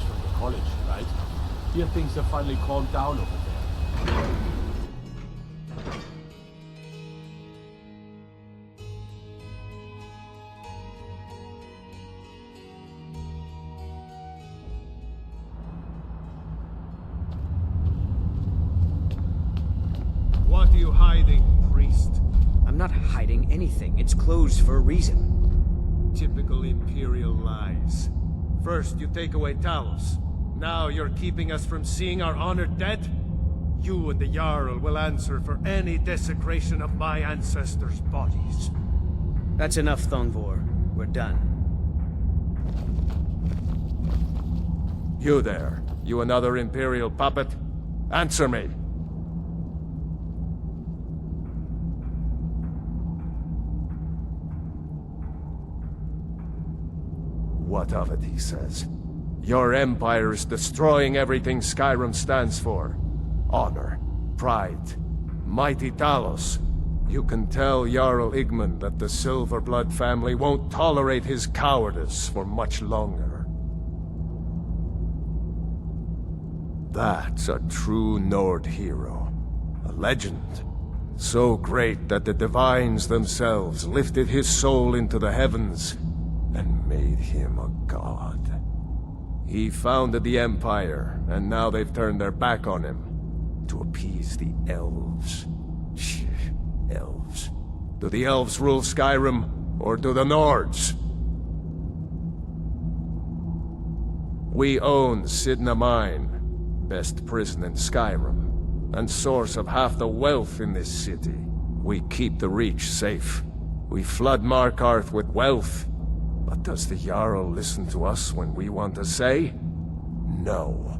guys from the college, right? Hear things have finally calmed down over there. What are you hiding, priest? I'm not hiding anything. It's closed for a reason. Typical Imperial lies. First you take away Talos. Now you're keeping us from seeing our honored dead? You and the Jarl will answer for any desecration of my ancestors' bodies. That's enough, Thongvor. We're done. You there. You another Imperial puppet? Answer me. What of it, he says. Your empire is destroying everything Skyrim stands for. Honor, pride, mighty Talos. You can tell Jarl Igmund that the Silverblood family won't tolerate his cowardice for much longer. That's a true Nord hero. A legend. So great that the Divines themselves lifted his soul into the heavens and made him a god. He founded the Empire, and now they've turned their back on him to appease the elves. Elves. Do the elves rule Skyrim, or do the Nords? We own Sidna Mine, best prison in Skyrim, and source of half the wealth in this city. We keep the Reach safe. We flood Markarth with wealth. But does the Jarl listen to us when we want to say? No.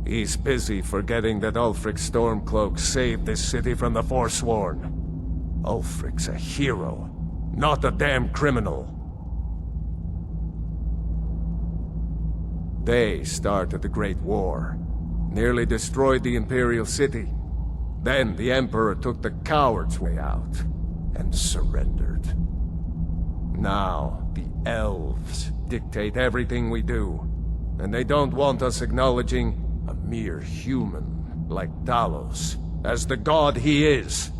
He's busy forgetting that Ulfric Stormcloak saved this city from the Forsworn. Ulfric's a hero, not a damn criminal. They started the Great War, nearly destroyed the Imperial City. Then the Emperor took the coward's way out, and surrendered. Now, the elves dictate everything we do, and they don't want us acknowledging a mere human like Talos as the god he is.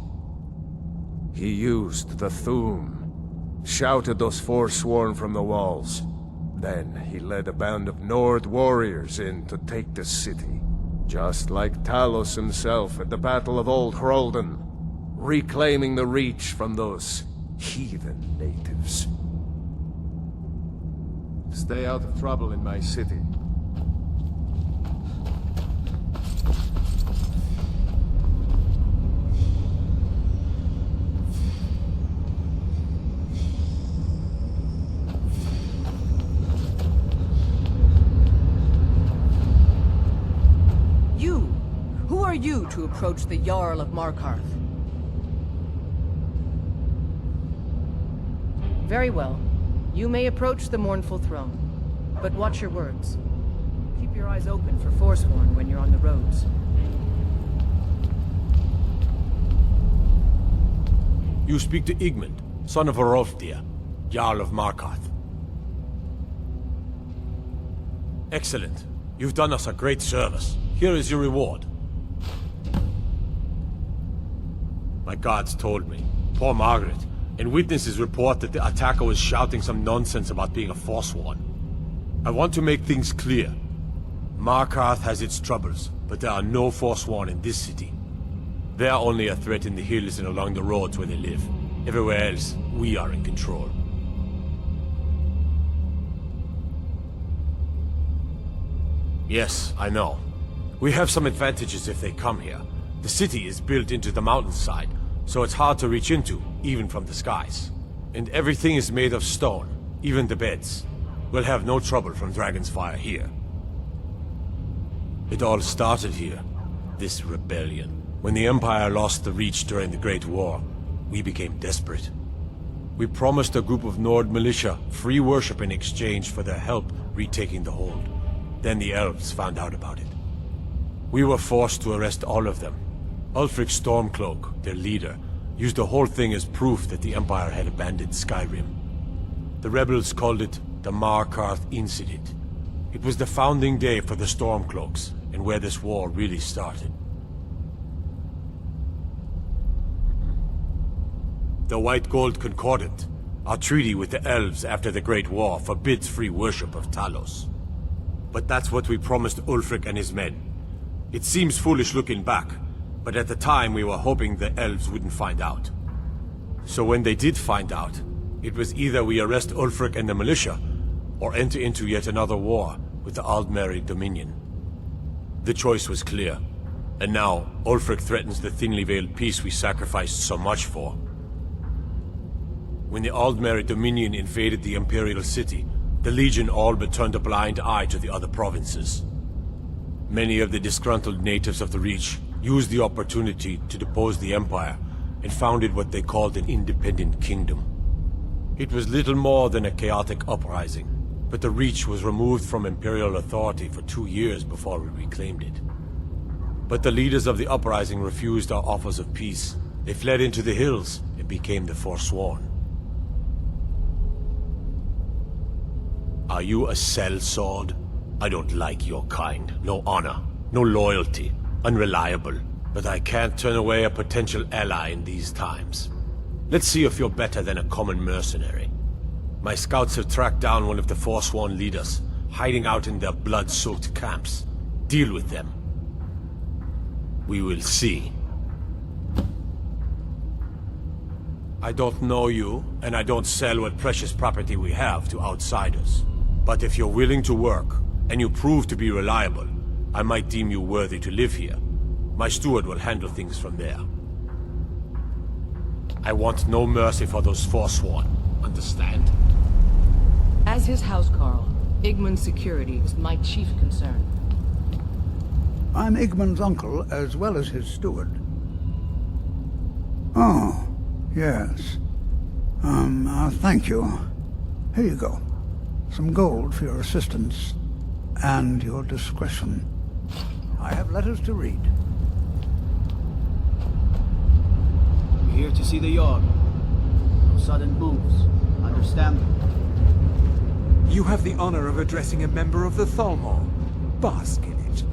He used the Thu'um, shouted those Forsworn from the walls. Then he led a band of Nord warriors in to take the city, just like Talos himself at the Battle of Old Hroldan, reclaiming the Reach from those heathen natives. Stay out of trouble in my city. Who are you to approach the Jarl of Markarth? Very well. You may approach the mournful throne, but watch your words. Keep your eyes open for Forsworn when you're on the roads. You speak to Igmund, son of Arolfdir, Jarl of Markarth. Excellent. You've done us a great service. Here is your reward. My guards told me. Poor Margaret. And witnesses report that the attacker was shouting some nonsense about being a Forsworn. I want to make things clear. Markarth has its troubles, but there are no Forsworn in this city. They are only a threat in the hills and along the roads where they live. Everywhere else, we are in control. Yes, I know. We have some advantages if they come here. The city is built into the mountainside, so it's hard to reach into, even from the skies. And everything is made of stone, even the beds. We'll have no trouble from Dragon's Fire here. It all started here, this rebellion. When the Empire lost the Reach during the Great War, we became desperate. We promised a group of Nord militia free worship in exchange for their help retaking the hold. Then the elves found out about it. We were forced to arrest all of them. Ulfric Stormcloak, their leader, used the whole thing as proof that the Empire had abandoned Skyrim. The rebels called it the Markarth Incident. It was the founding day for the Stormcloaks, and where this war really started. The White Gold Concordant, our treaty with the elves after the Great War, forbids free worship of Talos. But that's what we promised Ulfric and his men. It seems foolish looking back, but at the time we were hoping the elves wouldn't find out. So when they did find out, it was either we arrest Ulfric and the militia, or enter into yet another war with the Aldmeri Dominion. The choice was clear, and now Ulfric threatens the thinly veiled peace we sacrificed so much for. When the Aldmeri Dominion invaded the Imperial City, the Legion all but turned a blind eye to the other provinces. Many of the disgruntled natives of the Reach used the opportunity to depose the Empire and founded what they called an independent kingdom. It was little more than a chaotic uprising, but the Reach was removed from Imperial authority for 2 years before we reclaimed it. But the leaders of the uprising refused our offers of peace. They fled into the hills and became the Forsworn. Are you a sellsword? I don't like your kind. No honor, no loyalty, unreliable. But I can't turn away a potential ally in these times. Let's see if you're better than a common mercenary. My scouts have tracked down one of the Forsworn leaders, hiding out in their blood-soaked camps. Deal with them. We will see. I don't know you, and I don't sell what precious property we have to outsiders. But if you're willing to work, and you prove to be reliable, I might deem you worthy to live here. My steward will handle things from there. I want no mercy for those Forsworn. Understand? As his housecarl, Igmund's security is my chief concern. I'm Igmund's uncle, as well as his steward. Oh, yes. Thank you. Here you go. Some gold for your assistance, and your discretion. I have letters to read. We're here to see the Yard. No sudden moves. Understand? You have the honor of addressing a member of the Thalmor. Bask in it.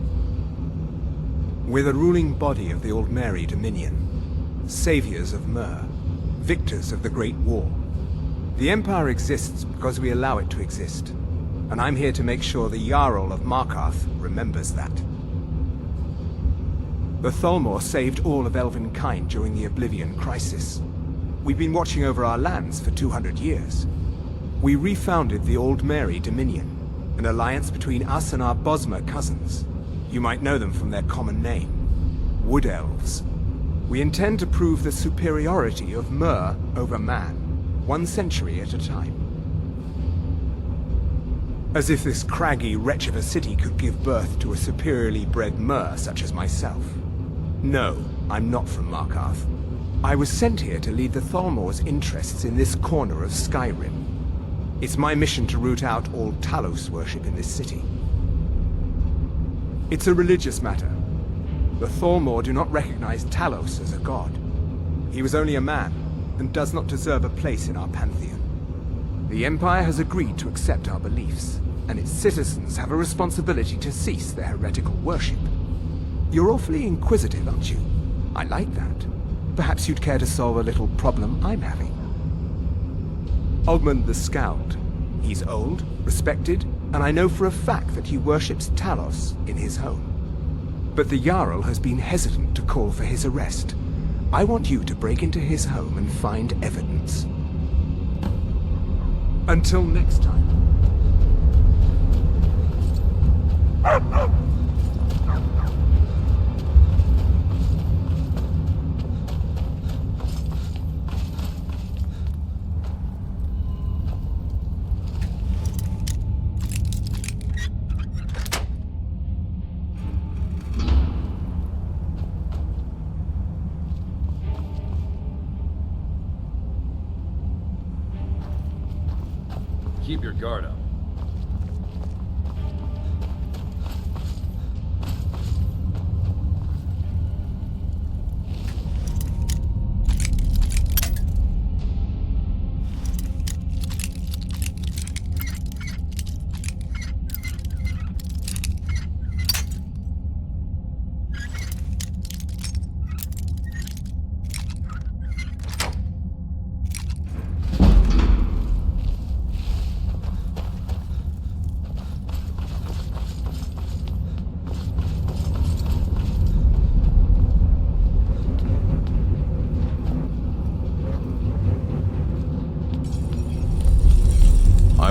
We're the ruling body of the Aldmeri Dominion. Saviors of Myr. Victors of the Great War. The Empire exists because we allow it to exist. And I'm here to make sure the Jarl of Markarth remembers that. The Thalmor saved all of Elvenkind during the Oblivion Crisis. We've been watching over our lands for 200 years. We refounded the Aldmeri Dominion, an alliance between us and our Bosmer cousins. You might know them from their common name, Wood Elves. We intend to prove the superiority of Myr over man, 1 century at a time. As if this craggy wretch of a city could give birth to a superiorly bred Myr such as myself. No, I'm not from Markarth. I was sent here to lead the Thalmor's interests in this corner of Skyrim. It's my mission to root out all Talos worship in this city. It's a religious matter. The Thalmor do not recognize Talos as a god. He was only a man, and does not deserve a place in our pantheon. The Empire has agreed to accept our beliefs, and its citizens have a responsibility to cease their heretical worship. You're awfully inquisitive, aren't you? I like that. Perhaps you'd care to solve a little problem I'm having. Ogmund the Scowled. He's old, respected, and I know for a fact that he worships Talos in his home. But the Jarl has been hesitant to call for his arrest. I want you to break into his home and find evidence. Until next time. Keep your guard up.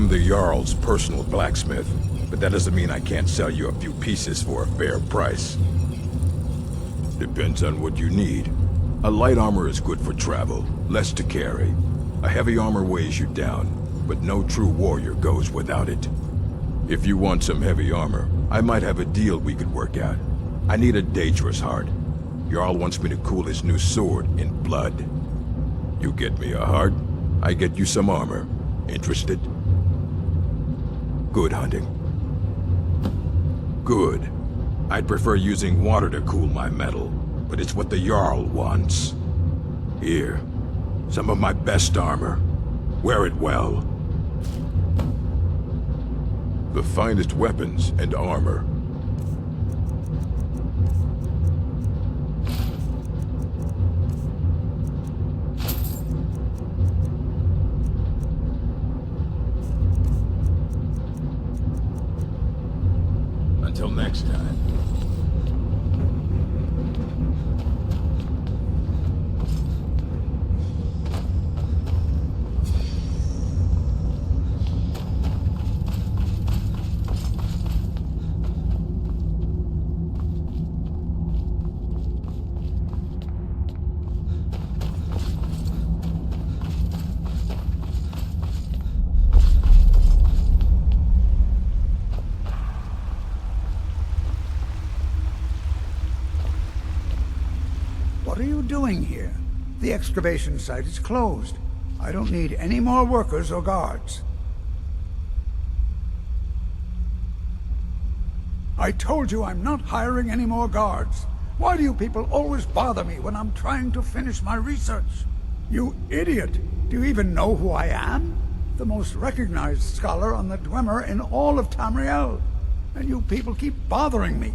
I'm the Jarl's personal blacksmith, but that doesn't mean I can't sell you a few pieces for a fair price. Depends on what you need. A light armor is good for travel, less to carry. A heavy armor weighs you down, but no true warrior goes without it. If you want some heavy armor, I might have a deal we could work out. I need a dangerous heart. Jarl wants me to cool his new sword in blood. You get me a heart, I get you some armor. Interested? Good hunting. Good. I'd prefer using water to cool my metal, but it's what the Jarl wants. Here, some of my best armor. Wear it well. The finest weapons and armor. Until next time. What are you doing here? The excavation site is closed. I don't need any more workers or guards. I told you I'm not hiring any more guards. Why do you people always bother me when I'm trying to finish my research? You idiot! Do you even know who I am? The most recognized scholar on the Dwemer in all of Tamriel. And you people keep bothering me.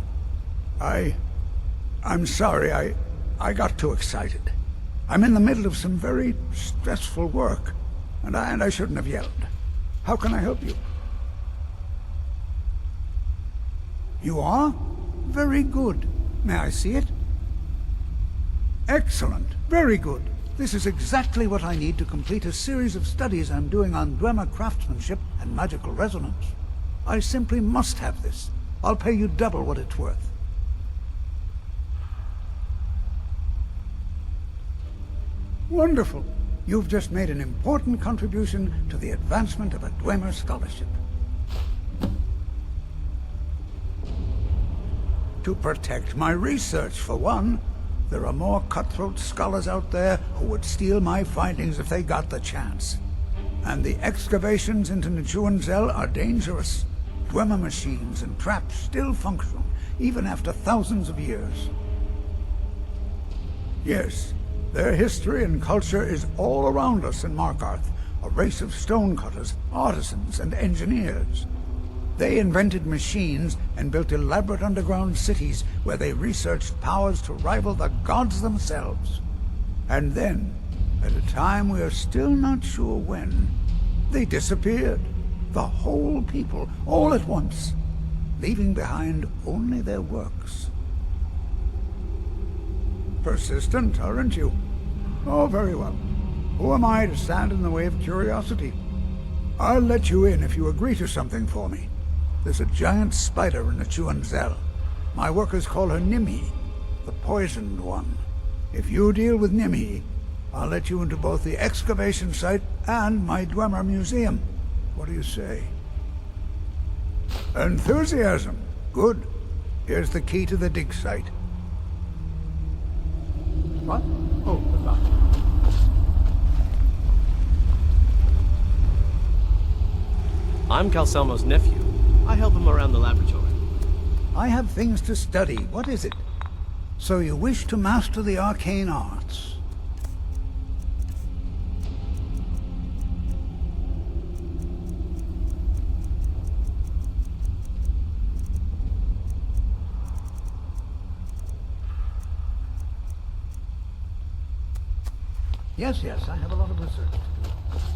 I'm sorry, I got too excited. I'm in the middle of some very stressful work, and I shouldn't have yelled. How can I help you? You are? Very good. May I see it? Excellent. Very good. This is exactly what I need to complete a series of studies I'm doing on Dwemer craftsmanship and magical resonance. I simply must have this. I'll pay you double what it's worth. Wonderful. You've just made an important contribution to the advancement of a Dwemer scholarship. To protect my research, for one. There are more cutthroat scholars out there who would steal my findings if they got the chance. And the excavations into Nichuanzel are dangerous. Dwemer machines and traps still function, even after thousands of years. Yes. Their history and culture is all around us in Markarth, a race of stonecutters, artisans, and engineers. They invented machines and built elaborate underground cities where they researched powers to rival the gods themselves. And then, at a time we are still not sure when, they disappeared. The whole people, all at once, leaving behind only their works. Persistent, aren't you? Oh, very well. Who am I to stand in the way of curiosity? I'll let you in if you agree to something for me. There's a giant spider in Nichuanzel. My workers call her Nimhi, the poisoned one. If you deal with Nimhi, I'll let you into both the excavation site and my Dwemer museum. What do you say? Enthusiasm. Good. Here's the key to the dig site. What? Oh, good luck. I'm Calcelmo's nephew. I help him around the laboratory. I have things to study. What is it? So you wish to master the arcane arts? Yes, I have a lot of research to do.